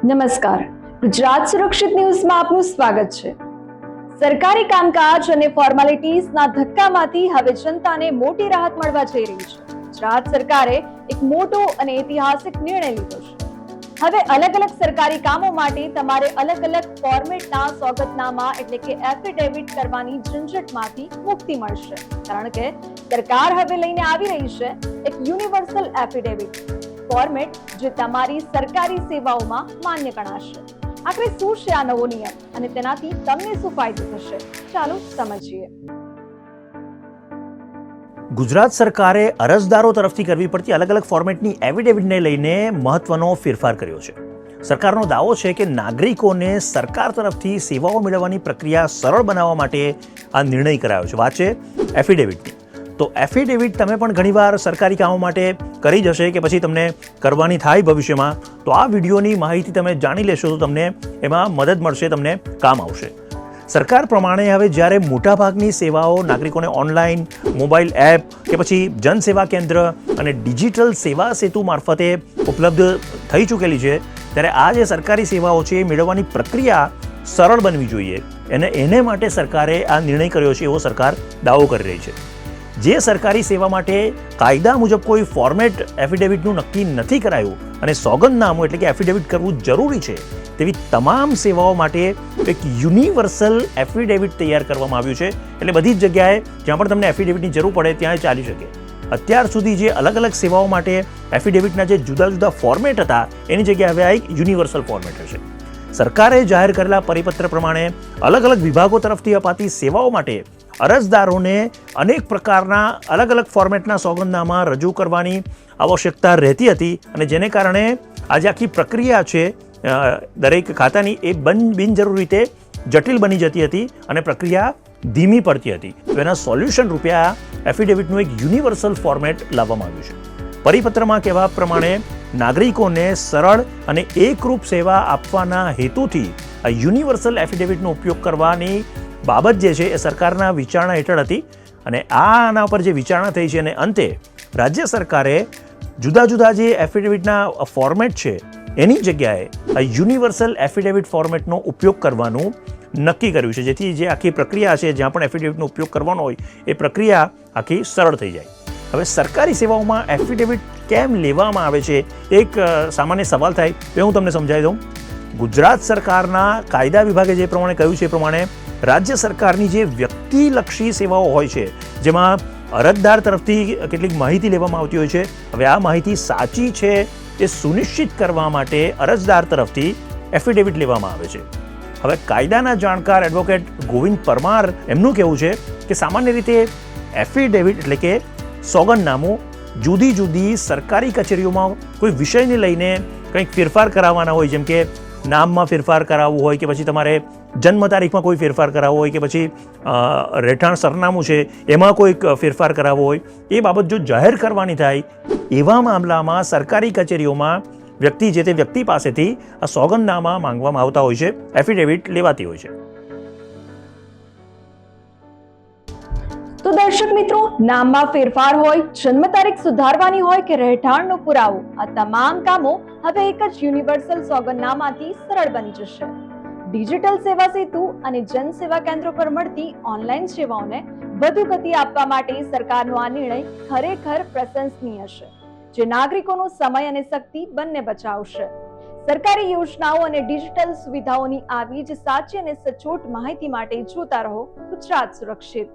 નમસ્કાર, ગુજરાત સુરક્ષિત ન્યૂઝમાં આપનું સ્વાગત છે। સરકારી કામકાજ અને ફોર્માલિટીઝના ધક્કામાંથી હવે જનતાને મોટી રાહત મળવા જઈ રહી છે। ગુજરાત સરકારે એક મોટો અને ઐતિહાસિક નિર્ણય લીધો છે। હવે અલગ અલગ સરકારી કામો માટે તમારે અલગ અલગ ફોર્મેટના સોગતનામા એટલે કે એફિડેવિટ કરવાની ઝંઝટમાંથી મુક્તિ મળશે, કારણ કે સરકાર હવે લઈને આવી રહી છે એક યુનિવર્સલ એફિડેવિટ ફોર્મેટ જે તમારી સરકારી સેવાઓમાં માન્ય ગણાશે। આખરે શું છે આ નવો નિયમ અને તેનાથી તમને શું ફાયદો થશે, ચાલો સમજીએ। ગુજરાત સરકારે અરજદારો તરફથી કરવી પડતી અલગ અલગ ફોર્મેટની એફિડેવિટને લઈને મહત્વનો ફેરફાર કર્યો છે। સરકારનો દાવો છે કે નાગરિકોને સરકાર તરફથી સેવાઓ મેળવવાની પ્રક્રિયા સરળ બનાવવા માટે આ નિર્ણય કરાયો છે। વાત છે એફિડેવિટની। તો એફિડેવિટ તમે પણ ઘણીવાર સરકારી કામો માટે કરી જશે કે પછી તમને કરવાની થાય ભવિષ્યમાં, તો આ વિડીયોની માહિતી તમે જાણી લેશો તો તમને એમાં મદદ મળશે, તમને કામ આવશે। સરકાર પ્રમાણે હવે જ્યારે મોટાભાગની સેવાઓ નાગરિકોને ઓનલાઈન, મોબાઈલ એપ કે પછી જનસેવા કેન્દ્ર અને ડિજિટલ સેવા સેતુ મારફતે ઉપલબ્ધ થઈ ચૂકેલી છે, ત્યારે આ જે સરકારી સેવાઓ છે એ મેળવવાની પ્રક્રિયા સરળ બનવી જોઈએ અને એને માટે સરકારે આ નિર્ણય કર્યો છે એવો સરકાર દાવો કરી રહી છે। જે સરકારી સેવા માટે કાયદા મુજબ કોઈ ફોર્મેટ એફિડેવિટનું નક્કી નથી કરાયું અને સોગંદનામું એટલે કે એફિડેવિટ કરવું જરૂરી છે, તેવી તમામ સેવાઓ માટે એક યુનિવર્સલ એફિડેવિટ તૈયાર કરવામાં આવ્યું છે। એટલે બધી જ જગ્યાએ જ્યાં પણ તમને એફિડેવિટની જરૂર પડે ત્યાં ચાલી શકે। અત્યાર સુધી જે અલગ અલગ સેવાઓ માટે એફિડેવિટના જે જુદા જુદા ફોર્મેટ હતા એની જગ્યાએ હવે આ એક યુનિવર્સલ ફોર્મેટ હશે। સરકારે જાહેર કરેલા પરિપત્ર પ્રમાણે અલગ અલગ વિભાગો તરફથી અપાતી સેવાઓ માટે અરજદારોને અનેક પ્રકારના અલગ અલગ ફોર્મેટના સોગંદનામા રજૂ કરવાની આવશ્યકતા રહેતી હતી અને જેને કારણે આજે આખી પ્રક્રિયા છે દરેક ખાતાની એ બિનજરૂરી રીતે જટિલ બની જતી હતી અને પ્રક્રિયા ધીમી પડતી હતી। તો એના સોલ્યુશન રૂપે આ એફિડેવિટનું એક યુનિવર્સલ ફોર્મેટ લાવવામાં આવ્યું છે। પરિપત્રમાં કહેવા પ્રમાણે નાગરિકોને સરળ અને એકરૂપ સેવા આપવાના હેતુથી આ યુનિવર્સલ એફિડેવિટનો ઉપયોગ કરવાની બાબત જે છે એ સરકારના વિચારણા હેઠળ હતી અને આના પર જે વિચારણા થઈ છે અને અંતે રાજ્ય સરકારે જુદા જુદા જે એફિડેવિટના ફોર્મેટ છે એની જગ્યાએ આ યુનિવર્સલ એફિડેવિટ ફોર્મેટનો ઉપયોગ કરવાનું નક્કી કર્યું છે, જેથી જે આખી પ્રક્રિયા છે જ્યાં પણ એફિડેવિટનો ઉપયોગ કરવાનો હોય એ પ્રક્રિયા આખી સરળ થઈ જાય। હવે સરકારી સેવાઓમાં એફિડેવિટ કેમ લેવામાં આવે છે એક સામાન્ય સવાલ થાય તો હું તમને સમજાવી દઉં। ગુજરાત સરકારના કાયદા વિભાગે જે પ્રમાણે કહ્યું છે એ પ્રમાણે રાજ્ય સરકારની જે વ્યક્તિલક્ષી સેવાઓ હોય છે જેમાં અરજદાર તરફથી કેટલીક માહિતી લેવામાં આવતી હોય છે, હવે આ માહિતી સાચી છે એ સુનિશ્ચિત કરવા માટે અરજદાર તરફથી એફિડેવિટ લેવામાં આવે છે। હવે કાયદાના જાણકાર એડવોકેટ ગોવિંદ પરમાર એમનું કહેવું છે કે સામાન્ય રીતે એફિડેવિટ એટલે કે સોગંદનામું જુદી જુદી સરકારી કચેરીઓમાં કોઈ વિષયને લઈને કંઈક ફેરફાર કરાવવાના હોય, જેમ કે નામમાં ફેરફાર કરાવવું હોય કે પછી તમારે જન્મ તારીખમાં કોઈ ફેરફાર કરાવવો હોય કે પછી રહેઠાણ સરનામું છે એમાં કોઈક ફેરફાર કરાવવો હોય, એ બાબત જો જાહેર કરવાની થાય એવા મામલામાં સરકારી કચેરીઓમાં જે તે વ્યક્તિ પાસેથી આ સોગંદનામા માંગવામાં આવતા હોય છે, એફિડેવિટ લેવાતી હોય છે। તો દર્શક મિત્રો, નામમાં ફેરફાર હોય, જન્મ તારીખ સુધારવાની હોય કે રહેઠાણનો પુરાવો, આ તમામ કામો હવે એક જ યુનિવર્સલ સોગંદનામાથી સરળ બની જશે। ડિજિટલ સેવા સેતુ અને જનસેવા કેન્દ્રો પર મળતી ઓનલાઈન સેવાઓને વધુ ગતિ આપવા માટે સરકારનો આ નિર્ણય ખરેખર પ્રશંસનીય છે, જે નાગરિકોનો સમય અને શક્તિ બંને બચાવશે। સરકારી યોજનાઓ અને ડિજિટલ સુવિધાઓની આવી જ સાચી અને સચોટ માહિતી માટે જોતા રહો ગુજરાત સુરક્ષિત।